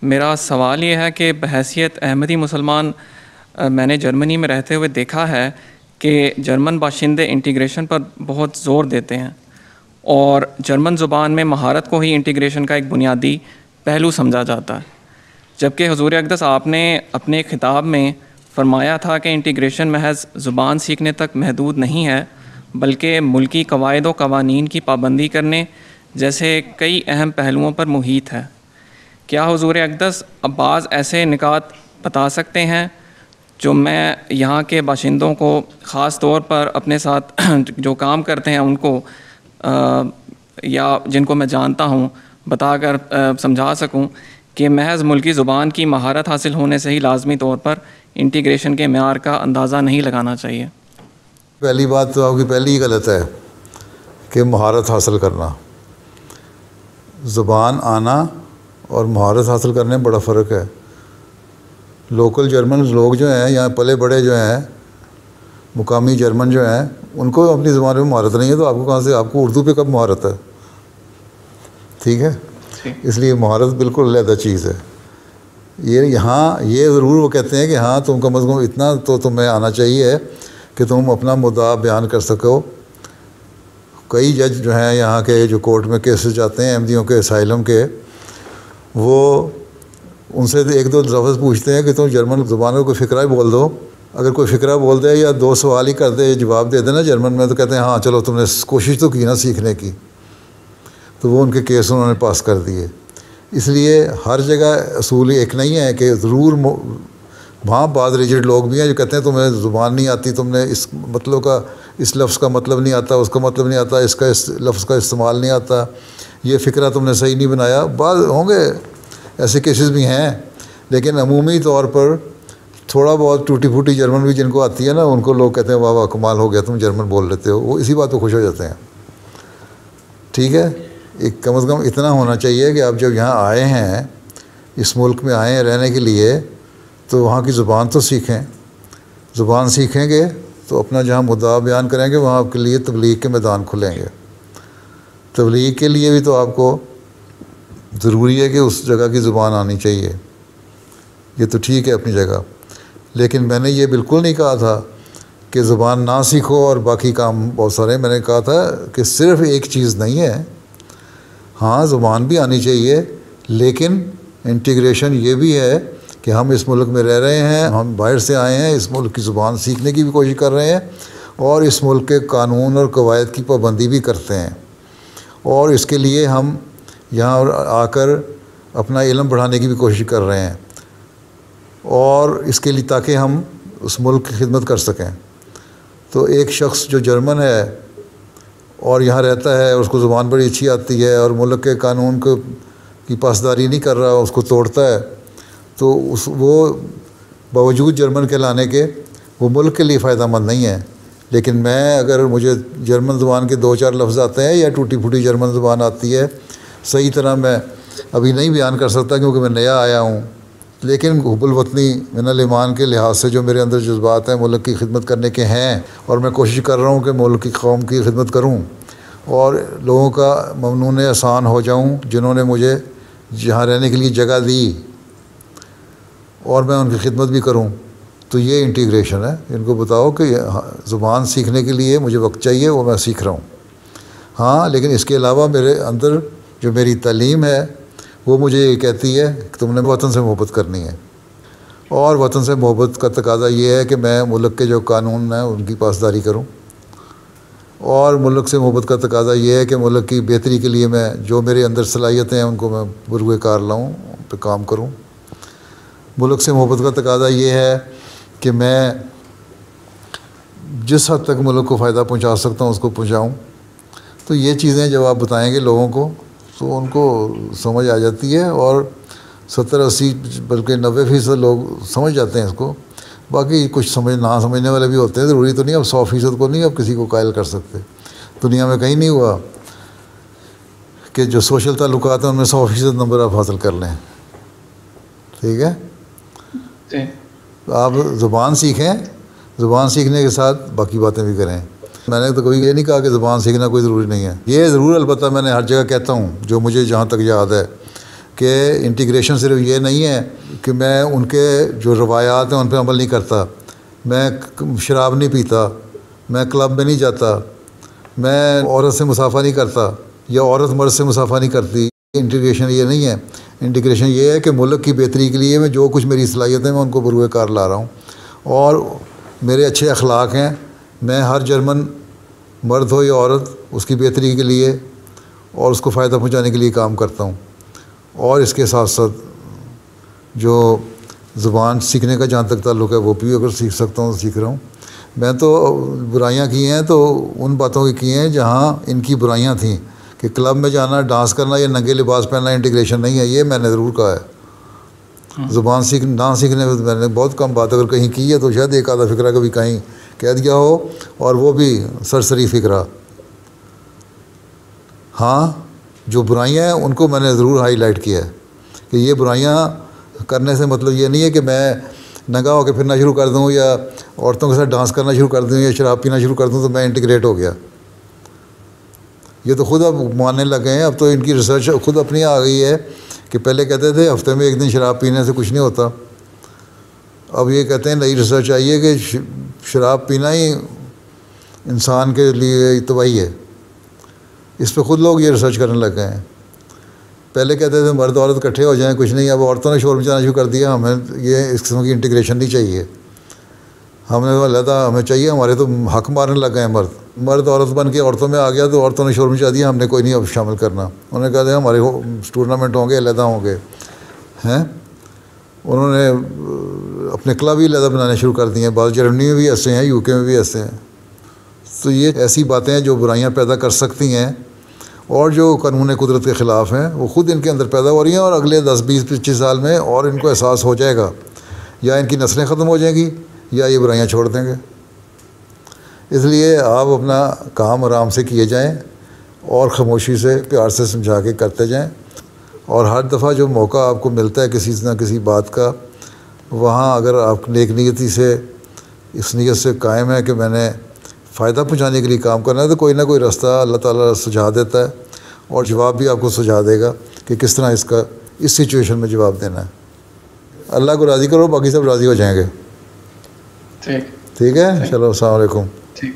میرا سوال یہ ہے کہ بحیثیت احمدی مسلمان میں نے جرمنی میں رہتے ہوئے دیکھا ہے کہ جرمن باشندے انٹیگریشن پر بہت زور دیتے ہیں اور جرمن زبان میں مہارت کو ہی انٹیگریشن کا ایک بنیادی پہلو سمجھا جاتا ہے، جبکہ حضور اقدس آپ نے اپنے خطاب میں فرمایا تھا کہ انٹیگریشن محض زبان سیکھنے تک محدود نہیں ہے بلکہ ملکی قواعد و قوانین کی پابندی کرنے جیسے کئی اہم پہلوؤں پر محیط ہے۔ کیا حضور اقدس بعض ایسے نکات بتا سکتے ہیں جو میں یہاں کے باشندوں کو خاص طور پر اپنے ساتھ جو کام کرتے ہیں ان کو یا جن کو میں جانتا ہوں بتا کر سمجھا سکوں کہ محض ملکی زبان کی مہارت حاصل ہونے سے ہی لازمی طور پر انٹیگریشن کے معیار کا اندازہ نہیں لگانا چاہیے؟ پہلی بات تو آپ کی پہلی ہی غلط ہے کہ مہارت حاصل کرنا، زبان آنا اور مہارت حاصل کرنے میں بڑا فرق ہے۔ لوکل جرمن لوگ جو ہیں، یہاں پلے بڑے جو ہیں، مقامی جرمن جو ہیں، ان کو اپنی زبان میں مہارت نہیں ہے، تو آپ کو کہاں سے، آپ کو اردو پہ کب مہارت ہے؟ ٹھیک ہے، اس لیے مہارت بالکل علیحدہ چیز ہے۔ یہاں یہ ضرور وہ کہتے ہیں کہ ہاں تم کم از کم اتنا تو تمہیں آنا چاہیے کہ تم اپنا مدعا بیان کر سکو۔ کئی جج جو ہیں یہاں کے، جو کورٹ میں کیسز جاتے ہیں احمدیوں کے، اسائلم کے، وہ ان سے ایک دو لفظ پوچھتے ہیں کہ تم جرمن زبان میں کوئی فقرہ ہی بول دو۔ اگر کوئی فقرہ بول دے یا دو سوال ہی کر دے، جواب دے دے نا جرمن میں، تو کہتے ہیں ہاں چلو تم نے کوشش تو کی نا سیکھنے کی، تو وہ ان کے کیس انہوں نے پاس کر دیے۔ اس لیے ہر جگہ اصول ایک نہیں ہے کہ ضرور وہاں بعض ریجڈ لوگ بھی ہیں جو کہتے ہیں تمہیں زبان نہیں آتی، تم نے اس مطلب کا، اس لفظ کا مطلب نہیں آتا، اس کا مطلب نہیں آتا، اس کا اس لفظ کا استعمال نہیں آتا، یہ فقرہ تم نے صحیح نہیں بنایا۔ بعض ہوں گے ایسے کیسز بھی ہیں، لیکن عمومی طور پر تھوڑا بہت ٹوٹی پھوٹی جرمن بھی جن کو آتی ہے نا، ان کو لوگ کہتے ہیں واہ واہ کمال ہو گیا تم جرمن بول لیتے ہو، وہ اسی بات پہ خوش ہو جاتے ہیں۔ ٹھیک ہے، ایک کم از کم اتنا ہونا چاہیے کہ آپ جب یہاں آئے ہیں، اس ملک میں آئے ہیں رہنے کے لیے، تو وہاں کی زبان تو سیکھیں۔ زبان سیکھیں گے تو اپنا جہاں مدعا بیان کریں گے وہاں آپ کے لیے تبلیغ کے میدان کھلیں گے۔ تبلیغ کے لیے بھی تو آپ کو ضروری ہے کہ اس جگہ کی زبان آنی چاہیے، یہ تو ٹھیک ہے اپنی جگہ، لیکن میں نے یہ بالکل نہیں کہا تھا کہ زبان نہ سیکھو اور باقی کام بہت سارے۔ میں نے کہا تھا کہ صرف ایک چیز نہیں ہے، ہاں زبان بھی آنی چاہیے، لیکن انٹیگریشن یہ بھی ہے کہ ہم اس ملک میں رہ رہے ہیں، ہم باہر سے آئے ہیں، اس ملک کی زبان سیکھنے کی بھی کوشش کر رہے ہیں اور اس ملک کے قانون اور قواعد کی پابندی بھی کرتے ہیں، اور اس کے لیے ہم یہاں آ کر اپنا علم بڑھانے کی بھی کوشش کر رہے ہیں، اور اس کے لیے تاکہ ہم اس ملک کی خدمت کر سکیں۔ تو ایک شخص جو جرمن ہے اور یہاں رہتا ہے، اس کو زبان بڑی اچھی آتی ہے اور ملک کے قانون کی پاسداری نہیں کر رہا، اس کو توڑتا ہے، تو وہ باوجود جرمن کہلانے کے وہ ملک کے لیے فائدہ مند نہیں ہے۔ لیکن میں اگر مجھے جرمن زبان کے دو چار لفظ آتے ہیں یا ٹوٹی پھوٹی جرمن زبان آتی ہے، صحیح طرح میں ابھی نہیں بیان کر سکتا کیونکہ میں نیا آیا ہوں، لیکن حب الوطنی من الایمان کے لحاظ سے جو میرے اندر جذبات ہیں ملک کی خدمت کرنے کے ہیں، اور میں کوشش کر رہا ہوں کہ ملک کی قوم کی خدمت کروں اور لوگوں کا ممنون احسان ہو جاؤں جنہوں نے مجھے جہاں رہنے کے لیے جگہ دی، اور میں ان کی خدمت بھی کروں، تو یہ انٹیگریشن ہے۔ ان کو بتاؤ کہ زبان سیکھنے کے لیے مجھے وقت چاہیے، وہ میں سیکھ رہا ہوں، ہاں، لیکن اس کے علاوہ میرے اندر جو میری تعلیم ہے وہ مجھے یہ کہتی ہے کہ تم نے وطن سے محبت کرنی ہے، اور وطن سے محبت کا تقاضا یہ ہے کہ میں ملک کے جو قانون ہیں ان کی پاسداری کروں، اور ملک سے محبت کا تقاضا یہ ہے کہ ملک کی بہتری کے لیے میں جو میرے اندر صلاحیتیں ہیں ان کو میں بروئے کار لاؤں، ان پہ کام کروں۔ ملک سے محبت کا تقاضا یہ ہے کہ میں جس حد تک ملک کو فائدہ پہنچا سکتا ہوں اس کو پہنچاؤں۔ تو یہ چیزیں جب آپ بتائیں گے لوگوں کو تو ان کو سمجھ آ جاتی ہے، اور 70-80 بلکہ 90% لوگ سمجھ جاتے ہیں اس کو۔ باقی کچھ نہ سمجھنے والے بھی ہوتے ہیں، ضروری تو نہیں اب 100% کو نہیں اب کسی کو قائل کر سکتے۔ دنیا میں کہیں نہیں ہوا کہ جو سوشل تعلقات ہیں ان میں 100% نمبر آپ حاصل کر لیں، ٹھیک ہے؟ آپ زبان سیکھیں، زبان سیکھنے کے ساتھ باقی باتیں بھی کریں۔ میں نے تو کبھی یہ نہیں کہا کہ زبان سیکھنا کوئی ضروری نہیں ہے، یہ ضرور البتہ میں نے ہر جگہ کہتا ہوں جو مجھے جہاں تک یاد ہے کہ انٹیگریشن صرف یہ نہیں ہے کہ میں ان کے جو روایات ہیں ان پہ عمل نہیں کرتا، میں شراب نہیں پیتا، میں کلب میں نہیں جاتا، میں عورت سے مصافحہ نہیں کرتا یا عورت مرد سے مصافحہ نہیں کرتی. انٹیگریشن یہ نہیں ہے. انٹیگریشن یہ ہے کہ ملک کی بہتری کے لیے میں جو کچھ میری صلاحیتیں میں ان کو بروئے کار لا رہا ہوں، اور میرے اچھے اخلاق ہیں. میں ہر جرمن مرد ہو یا عورت اس کی بہتری کے لیے اور اس کو فائدہ پہنچانے کے لیے کام کرتا ہوں. اور اس کے ساتھ ساتھ جو زبان سیکھنے کا جہاں تک تعلق ہے وہ بھی اگر سیکھ سکتا ہوں تو سیکھ رہا ہوں. میں تو برائیاں کی ہیں تو ان باتوں کی ہیں جہاں ان کی برائیاں تھیں، کہ کلب میں جانا، ڈانس کرنا یا ننگے لباس پہننا انٹیگریشن نہیں ہے. یہ میں نے ضرور کہا ہے. زبان نہ سیکھنے میں میں نے بہت کم بات اگر کہیں کی ہے تو شاید ایک آدھا فقرہ کبھی کہیں کہہ دیا ہو، اور وہ بھی سرسری فقرہ. ہاں جو برائیاں ہیں ان کو میں نے ضرور ہائی لائٹ کیا ہے کہ یہ برائیاں کرنے سے مطلب یہ نہیں ہے کہ میں ننگا ہو کے پھرنا شروع کر دوں یا عورتوں کے ساتھ ڈانس کرنا شروع کر دوں یا شراب پینا شروع کر دوں تو میں انٹیگریٹ ہو گیا. یہ تو خود اب ماننے لگے ہیں. اب تو ان کی ریسرچ خود اپنی آ گئی ہے کہ پہلے کہتے تھے ہفتے میں ایک دن شراب پینے سے کچھ نہیں ہوتا. اب یہ کہتے ہیں نئی ریسرچ آئی ہے کہ شراب پینا ہی انسان کے لیے تباہی ہے. اس پہ خود لوگ یہ ریسرچ کرنے لگ گئے ہیں. پہلے کہتے تھے مرد عورت اکٹھے ہو جائیں کچھ نہیں. اب عورتوں نے شور مچانا شروع کر دیا. ہمیں یہ اس قسم کی انٹیگریشن نہیں چاہیے. ہم نے علیحدہ ہمیں چاہیے. ہمارے تو حق مارنے لگ گئے ہیں. مرد عورت بن کے عورتوں میں آ گیا تو عورتوں نے شور مچا دیا. ہم نے کوئی نہیں اب شامل کرنا. انہوں نے کہا تھا ہمارے ٹورنامنٹ ہوں گے علیحدہ ہوں گے ہیں. انہوں نے اپنے کلب ہی علیحدہ بنانے شروع کر دیے ہیں. بعض جرمنی میں بھی ایسے ہیں، یو کے میں بھی ایسے ہیں. تو یہ ایسی باتیں ہیں جو برائیاں پیدا کر سکتی ہیں اور جو قانون قدرت کے خلاف ہیں وہ خود ان کے اندر پیدا ہو رہی ہیں. اور اگلے 10 20 25 سال میں اور ان کو احساس ہو جائے گا. یا ان کی نسلیں ختم ہو جائیں گی یا یہ برائیاں چھوڑ دیں گے. اس لیے آپ اپنا کام آرام سے کیے جائیں اور خاموشی سے پیار سے سمجھا کے کرتے جائیں. اور ہر دفعہ جو موقع آپ کو ملتا ہے کسی نہ کسی بات کا، وہاں اگر آپ نیک نیتی سے اس نیت سے قائم ہے کہ میں نے فائدہ پہنچانے کے لیے کام کرنا ہے تو کوئی نہ کوئی راستہ اللہ تعالیٰ سجھا دیتا ہے اور جواب بھی آپ کو سجھا دے گا کہ کس طرح اس سچویشن میں جواب دینا ہے. اللہ کو راضی کرو، باقی سب راضی ہو جائیں گے. ٹھیک ہے. چلو السلام علیکم. ٹھیک.